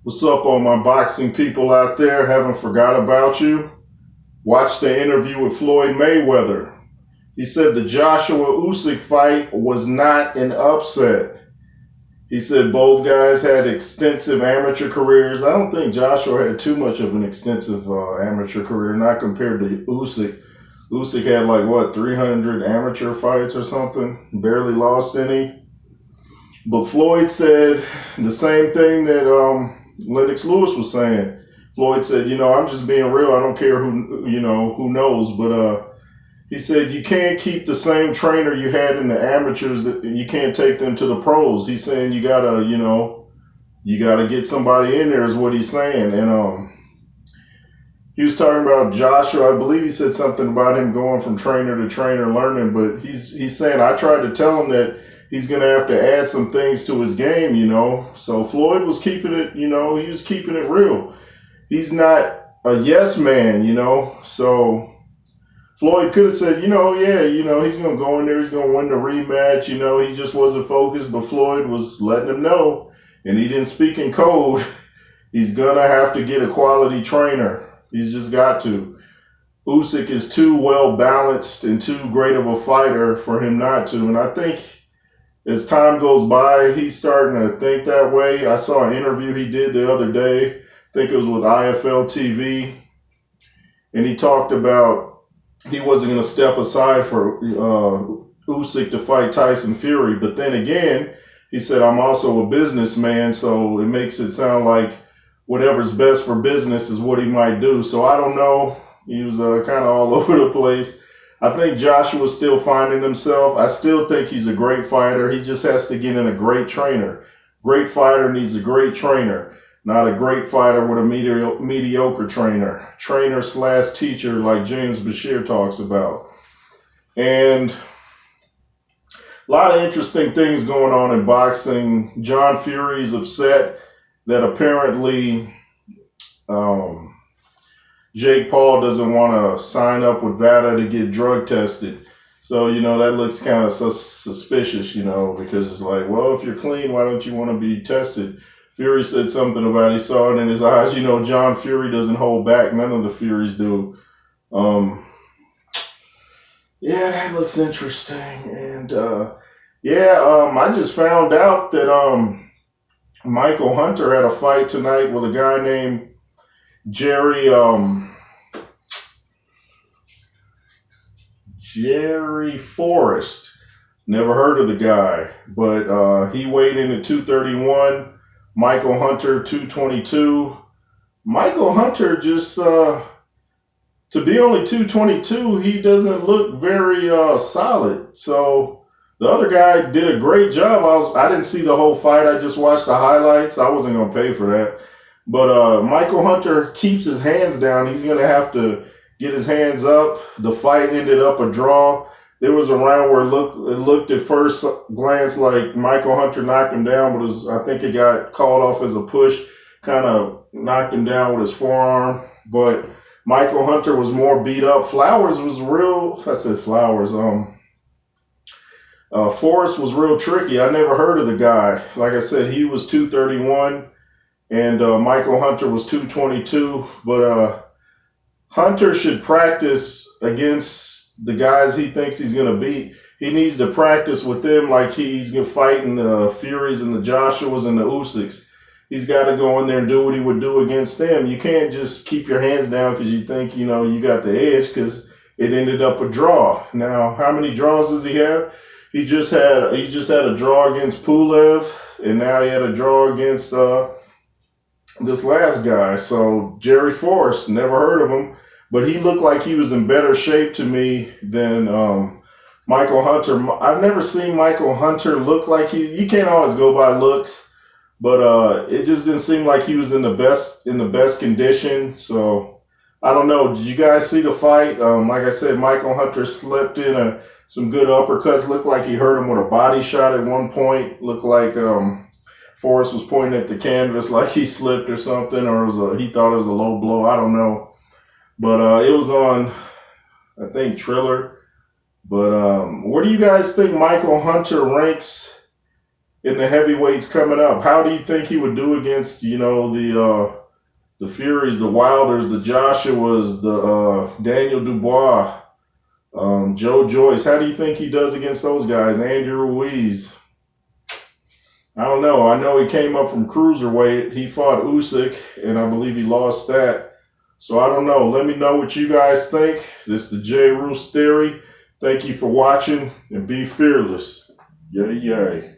What's up, all my boxing people out there? Haven't forgot about you. Watched the interview with Floyd Mayweather. He said the Joshua Usyk fight was not an upset. He said both guys had extensive amateur careers. I don't think Joshua had too much of an extensive amateur career, not compared to Usyk. Usyk had 300 amateur fights or something. Barely lost any. But Floyd said the same thing that Lennox Lewis was saying. Floyd said, I'm just being real. I don't care who knows. But he said you can't keep the same trainer you had in the amateurs. That you can't take them to the pros. He's saying you gotta get somebody in there is what he's saying. And he was talking about Joshua. I believe he said something about him going from trainer to trainer learning. But he's saying I tried to tell him that he's going to have to add some things to his game, So Floyd was keeping it, he was keeping it real. He's not a yes man, So Floyd could have said, he's going to go in there, he's going to win the rematch, he just wasn't focused. But Floyd was letting him know, and he didn't speak in code. He's going to have to get a quality trainer. He's just got to. Usyk is too well balanced and too great of a fighter for him not to. And I think as time goes by, he's starting to think that way. I saw an interview he did the other day. I think it was with IFL TV. And he talked about he wasn't going to step aside for Usyk to fight Tyson Fury. But then again, he said, I'm also a businessman, so it makes it sound like whatever's best for business is what he might do. So I don't know. He was kind of all over the place. I think Joshua's still finding himself. I still think he's a great fighter. He just has to get in a great trainer. Great fighter needs a great trainer, not a great fighter with a mediocre trainer. Trainer/teacher like James Bashir talks about. And a lot of interesting things going on in boxing. John Fury's upset that apparently Jake Paul doesn't want to sign up with VADA to get drug tested. So, that looks kind of suspicious, because it's like, well, if you're clean, why don't you want to be tested? Fury said something about he saw it in his eyes. John Fury doesn't hold back. None of the Furies do. Yeah, that looks interesting. And, I just found out that Michael Hunter had a fight tonight with a guy named Jerry Forrest. Never heard of the guy, but he weighed in at 231. Michael Hunter 222. Michael Hunter just to be only 222, he doesn't look very solid. So the other guy did a great job. I didn't see the whole fight. I just watched the highlights. I wasn't gonna pay for that. But Michael Hunter keeps his hands down. He's going to have to get his hands up. The fight ended up a draw. There was a round where it looked at first glance like Michael Hunter knocked him down, but I think it got called off as a push, kind of knocked him down with his forearm. But Michael Hunter was more beat up. Forrest was real tricky. I never heard of the guy. Like I said, he was 231. And Michael Hunter was 222, but Hunter should practice against the guys he thinks he's going to beat. He needs to practice with them like he's going to fight in the Furies and the Joshuas and the Usyks. He's got to go in there and do what he would do against them. You can't just keep your hands down because you think, you got the edge, because it ended up a draw. Now, how many draws does he have? He just had a draw against Pulev, and now he had a draw against this last guy. So Jerry Forrest, never heard of him, but he looked like he was in better shape to me than Michael Hunter. I've never seen Michael Hunter look like you can't always go by looks, but it just didn't seem like he was in the best condition. So I don't know. Did you guys see the fight? Like I said, Michael Hunter slipped in some good uppercuts. Looked like he hurt him with a body shot at one point. Looked like Forrest was pointing at the canvas like he slipped or something, or he thought it was a low blow. I don't know. But it was on, I think, Triller. But where do you guys think Michael Hunter ranks in the heavyweights coming up. How do you think he would do against, the Furies, the Wilders, the Joshuas, the Daniel Dubois, Joe Joyce? How do you think he does against those guys? Andrew Ruiz. I don't know. I know he came up from cruiserweight. He fought Usyk, and I believe he lost that. So I don't know. Let me know what you guys think. This is the J. Roos Theory. Thank you for watching, and be fearless. Yay, yay.